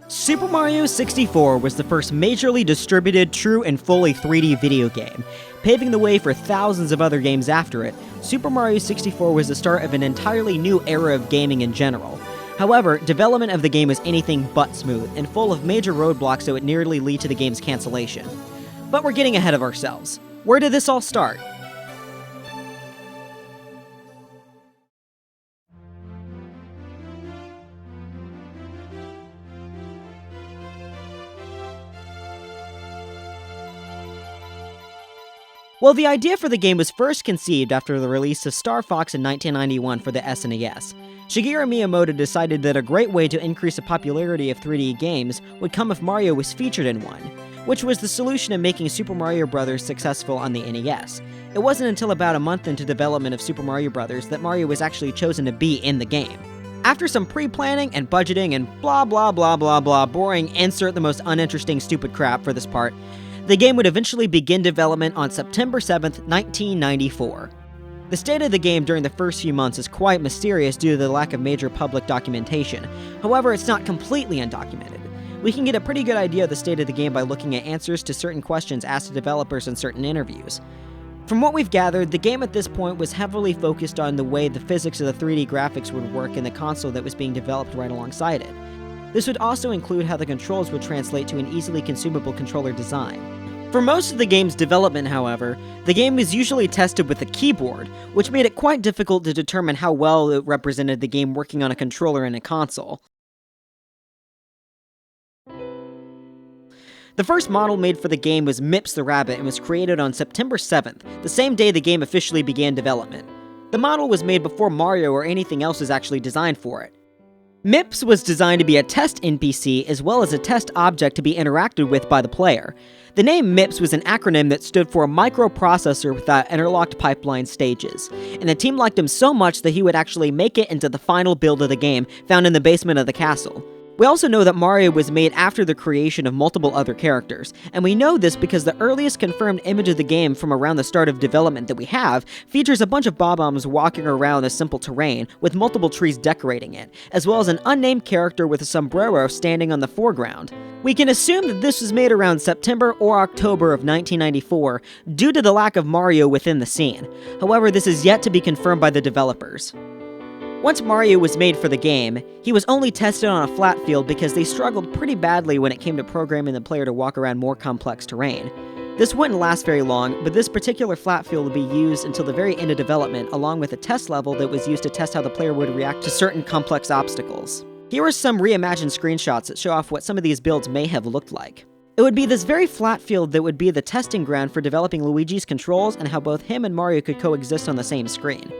Super Mario 64 was the first majorly distributed, true and fully 3D video game. Paving the way for thousands of other games after it, Super Mario 64 was the start of an entirely new era of gaming in general. However, development of the game was anything but smooth, and full of major roadblocks that would nearly lead to the game's cancellation. But we're getting ahead of ourselves. Where did this all start? Well, the idea for the game was first conceived after the release of Star Fox in 1991 for the SNES. Shigeru Miyamoto decided that a great way to increase the popularity of 3D games would come if Mario was featured in one, which was the solution in making Super Mario Bros. Successful on the NES. It wasn't until about a month into development of Super Mario Bros. That Mario was actually chosen to be in the game. After some pre-planning and budgeting and blah blah blah blah blah boring insert the most uninteresting stupid crap for this part, the game would eventually begin development on September 7th, 1994. The state of the game during the first few months is quite mysterious due to the lack of major public documentation. However, it's not completely undocumented. We can get a pretty good idea of the state of the game by looking at answers to certain questions asked to developers in certain interviews. From what we've gathered, the game at this point was heavily focused on the way the physics of the 3D graphics would work in the console that was being developed right alongside it. This would also include how the controls would translate to an easily consumable controller design. For most of the game's development, however, the game was usually tested with a keyboard, which made it quite difficult to determine how well it represented the game working on a controller in a console. The first model made for the game was Mips the Rabbit and was created on September 7th, the same day the game officially began development. The model was made before Mario or anything else was actually designed for it. Mips was designed to be a test NPC as well as a test object to be interacted with by the player. The name MIPS was an acronym that stood for a microprocessor without interlocked pipeline stages, and the team liked him so much that he would actually make it into the final build of the game, found in the basement of the castle. We also know that Mario was made after the creation of multiple other characters, and we know this because the earliest confirmed image of the game from around the start of development that we have features a bunch of bob-ombs walking around a simple terrain with multiple trees decorating it, as well as an unnamed character with a sombrero standing on the foreground. We can assume that this was made around September or October of 1994 due to the lack of Mario within the scene. However, this is yet to be confirmed by the developers. Once Mario was made for the game, he was only tested on a flat field because they struggled pretty badly when it came to programming the player to walk around more complex terrain. This wouldn't last very long, but this particular flat field would be used until the very end of development, along with a test level that was used to test how the player would react to certain complex obstacles. Here are some reimagined screenshots that show off what some of these builds may have looked like. It would be this very flat field that would be the testing ground for developing Luigi's controls and how both him and Mario could coexist on the same screen.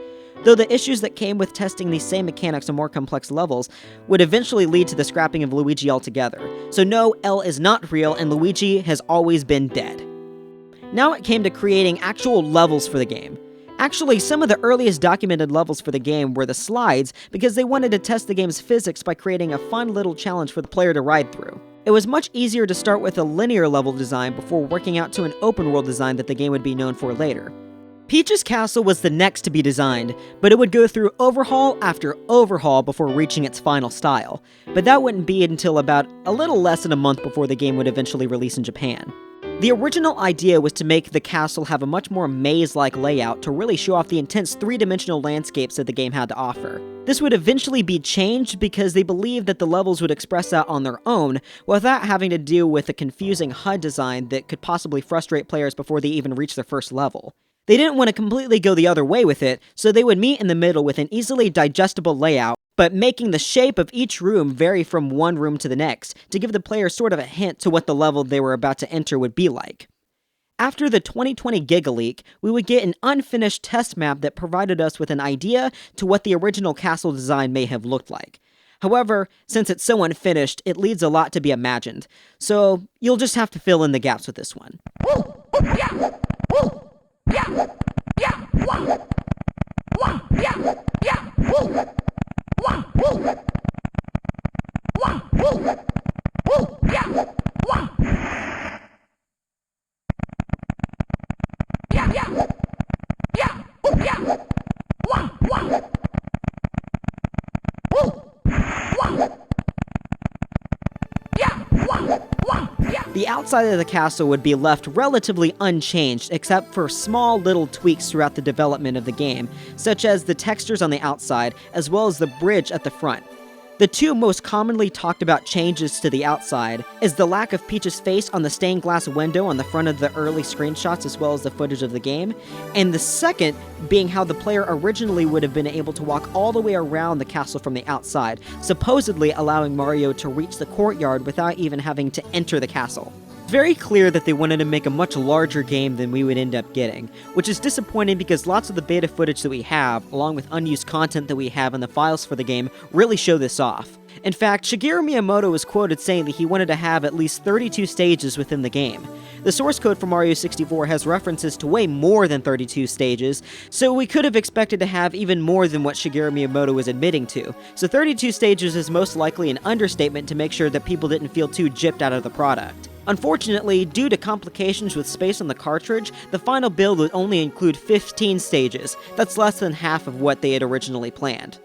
Though the issues that came with testing these same mechanics on more complex levels would eventually lead to the scrapping of Luigi altogether. So no, L is not real and Luigi has always been dead. Now it came to creating actual levels for the game. Actually, some of the earliest documented levels for the game were the slides because they wanted to test the game's physics by creating a fun little challenge for the player to ride through. It was much easier to start with a linear level design before working out to an open world design that the game would be known for later. Peach's Castle was the next to be designed, but it would go through overhaul after overhaul before reaching its final style. But that wouldn't be until about a little less than a month before the game would eventually release in Japan. The original idea was to make the castle have a much more maze-like layout to really show off the intense three-dimensional landscapes that the game had to offer. This would eventually be changed because they believed that the levels would express that on their own without having to deal with a confusing HUD design that could possibly frustrate players before they even reach their first level. They didn't want to completely go the other way with it, so they would meet in the middle with an easily digestible layout, but making the shape of each room vary from one room to the next, to give the player sort of a hint to what the level they were about to enter would be like. After the 2020 Giga Leak, we would get an unfinished test map that provided us with an idea to what the original castle design may have looked like. However, since it's so unfinished, it leaves a lot to be imagined, so you'll just have to fill in the gaps with this one. The outside of the castle would be left relatively unchanged except for small little tweaks throughout the development of the game, such as the textures on the outside as well as the bridge at the front. The two most commonly talked about changes to the outside is the lack of Peach's face on the stained glass window on the front of the early screenshots as well as the footage of the game, and the second being how the player originally would have been able to walk all the way around the castle from the outside, supposedly allowing Mario to reach the courtyard without even having to enter the castle. It's very clear that they wanted to make a much larger game than we would end up getting, which is disappointing because lots of the beta footage that we have, along with unused content that we have in the files for the game, really show this off. In fact, Shigeru Miyamoto was quoted saying that he wanted to have at least 32 stages within the game. The source code for Mario 64 has references to way more than 32 stages, so we could have expected to have even more than what Shigeru Miyamoto was admitting to. So 32 stages is most likely an understatement to make sure that people didn't feel too gypped out of the product. Unfortunately, due to complications with space on the cartridge, the final build would only include 15 stages. That's less than half of what they had originally planned.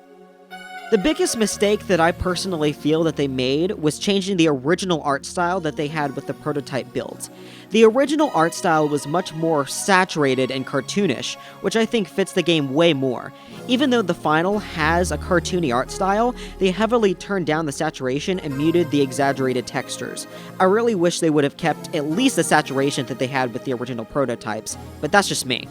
The biggest mistake that I personally feel that they made was changing the original art style that they had with the prototype builds. The original art style was much more saturated and cartoonish, which I think fits the game way more. Even though the final has a cartoony art style, they heavily turned down the saturation and muted the exaggerated textures. I really wish they would have kept at least the saturation that they had with the original prototypes, but that's just me.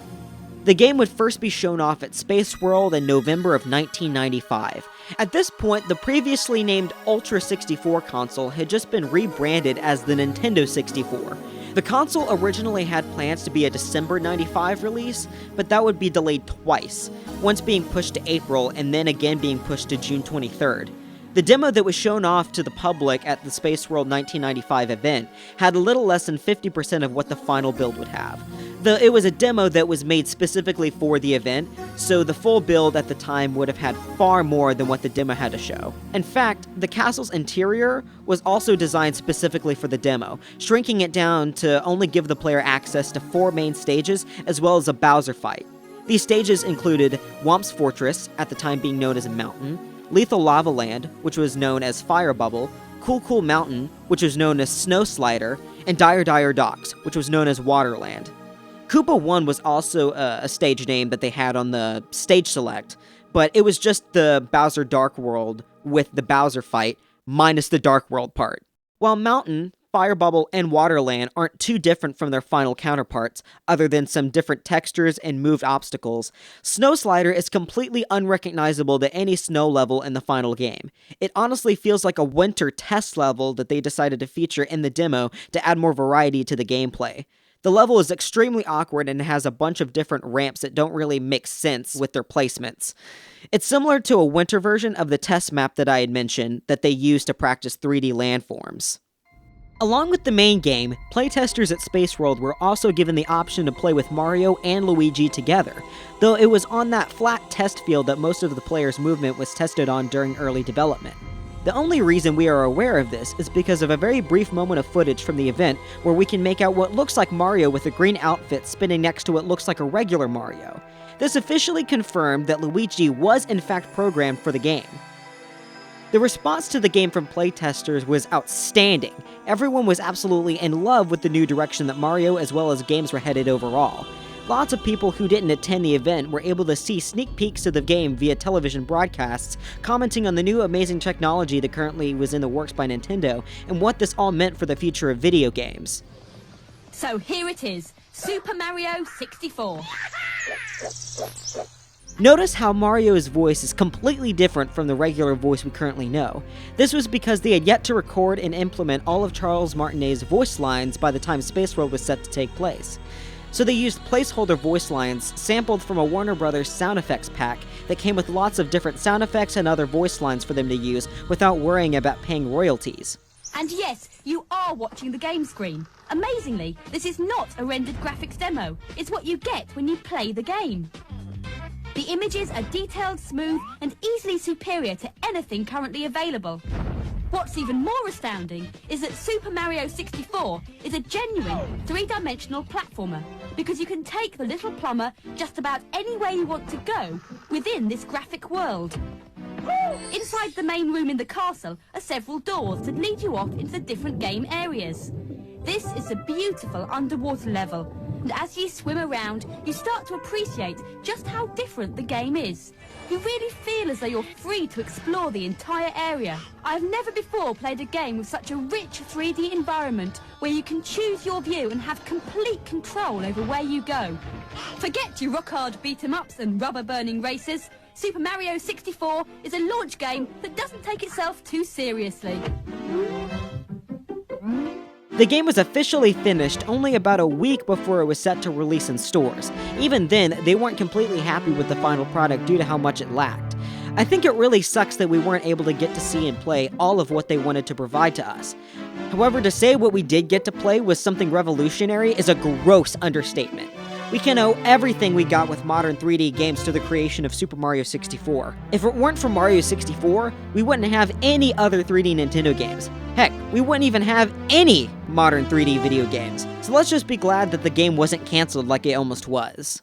The game would first be shown off at Spaceworld in November of 1995. At this point, the previously named Ultra 64 console had just been rebranded as the Nintendo 64. The console originally had plans to be a December 95 release, but that would be delayed twice, once being pushed to April and then again being pushed to June 23rd. The demo that was shown off to the public at the Spaceworld 1995 event had a little less than 50% of what the final build would have. It was a demo that was made specifically for the event, so the full build at the time would have had far more than what the demo had to show. In fact, the castle's interior was also designed specifically for the demo, shrinking it down to only give the player access to 4 main stages as well as a Bowser fight. These stages included Whomp's Fortress, at the time being known as Mountain, Lethal Lava Land, which was known as Fire Bubble, Cool Cool Mountain, which was known as Snow Slider, and Dire Dire Docks, which was known as Waterland. Koopa 1 was also a stage name that they had on the stage select, but it was just the Bowser Dark World with the Bowser fight, minus the Dark World part. While Mountain, Fire Bubble, and Waterland aren't too different from their final counterparts, other than some different textures and moved obstacles, Snow Slider is completely unrecognizable to any snow level in the final game. It honestly feels like a winter test level that they decided to feature in the demo to add more variety to the gameplay. The level is extremely awkward and has a bunch of different ramps that don't really make sense with their placements. It's similar to a winter version of the test map that I had mentioned that they used to practice 3D landforms. Along with the main game, playtesters at Spaceworld were also given the option to play with Mario and Luigi together, though it was on that flat test field that most of the players' movement was tested on during early development. The only reason we are aware of this is because of a very brief moment of footage from the event where we can make out what looks like Mario with a green outfit spinning next to what looks like a regular Mario. This officially confirmed that Luigi was in fact programmed for the game. The response to the game from playtesters was outstanding. Everyone was absolutely in love with the new direction that Mario as well as games were headed overall. Lots of people who didn't attend the event were able to see sneak peeks of the game via television broadcasts, commenting on the new amazing technology that currently was in the works by Nintendo, and what this all meant for the future of video games. So here it is, Super Mario 64. Notice how Mario's voice is completely different from the regular voice we currently know. This was because they had yet to record and implement all of Charles Martinet's voice lines by the time Spaceworld was set to take place. So they used placeholder voice lines sampled from a Warner Brothers sound effects pack that came with lots of different sound effects and other voice lines for them to use without worrying about paying royalties. And yes, you are watching the game screen. Amazingly, this is not a rendered graphics demo. It's what you get when you play the game. The images are detailed, smooth, and easily superior to anything currently available. What's even more astounding is that Super Mario 64 is a genuine 3-dimensional platformer, because you can take the little plumber just about anywhere you want to go within this graphic world. Inside the main room in the castle are several doors that lead you off into the different game areas. This is a beautiful underwater level, and as you swim around, you start to appreciate just how different the game is. You really feel as though you're free to explore the entire area. I have never before played a game with such a rich 3D environment where you can choose your view and have complete control over where you go. Forget your rock-hard beat-em-ups and rubber-burning races. Super Mario 64 is a launch game that doesn't take itself too seriously. The game was officially finished only about a week before it was set to release in stores. Even then, they weren't completely happy with the final product due to how much it lacked. I think it really sucks that we weren't able to get to see and play all of what they wanted to provide to us. However, to say what we did get to play was something revolutionary is a gross understatement. We can owe everything we got with modern 3D games to the creation of Super Mario 64. If it weren't for Mario 64, we wouldn't have any other 3D Nintendo games. Heck, we wouldn't even have any modern 3D video games. So let's just be glad that the game wasn't canceled like it almost was.